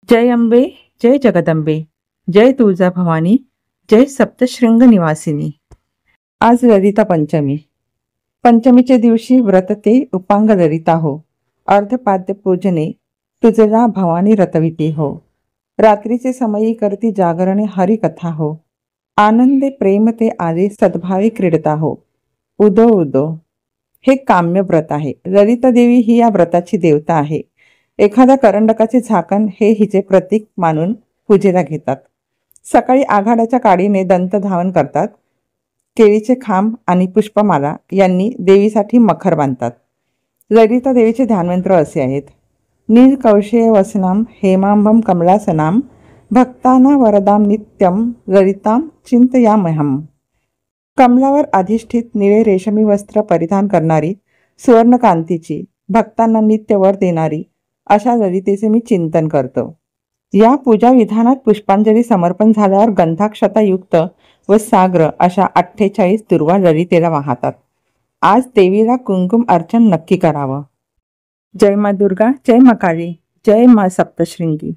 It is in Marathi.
जय अंबे, जय जगदंबे, जय तुळजा भवानी, जय सप्तशृंग निवासिनी। आज ललिता पंचमी। पंचमीचे दिवशी व्रत ते उपांग ललिता हो, अर्धपाद्य पूजने तुझला भवानी रतविती हो। रात्रीचे समयी करती जागरणे हरिकथा हो, आनंदे प्रेम ते आले सद्भावे क्रीडता हो। उदो उदो हे काम्य व्रत आहे। ललिता देवी ही या व्रताची देवता आहे। एखाद्या करंडकाचे झाकण हे हिचे प्रतीक मानून पूजेला घेतात। सकाळी आघाड्याच्या काडीने दंत धावन करतात। केळीचे खांब आणि पुष्पमाला यांनी देवीसाठी मखर बांधतात। ललिता देवीचे ध्यानमंत्र असे आहेत: नीलकौशेय वसनाम हेमांबम कमलासनाम भक्ताना वरदाम नित्यम ललिताम चिंतयामहम। कमलावर अधिष्ठित निळे रेशमी वस्त्र परिधान करणारी, सुवर्णकांतीची, भक्तांना नित्य वर देणारी अशा ललितेचे मी चिंतन करतो। या पूजा विधानात पुष्पांजली समर्पण झाल्यावर गंधाक्षतायुक्त व साग्र अशा 48 दुर्वा ललितेला वाहतात। आज देवीला कुंकुम अर्चन नक्की करावं। जय मा दुर्गा, जय मा काली, जय मा सप्तशृंगी।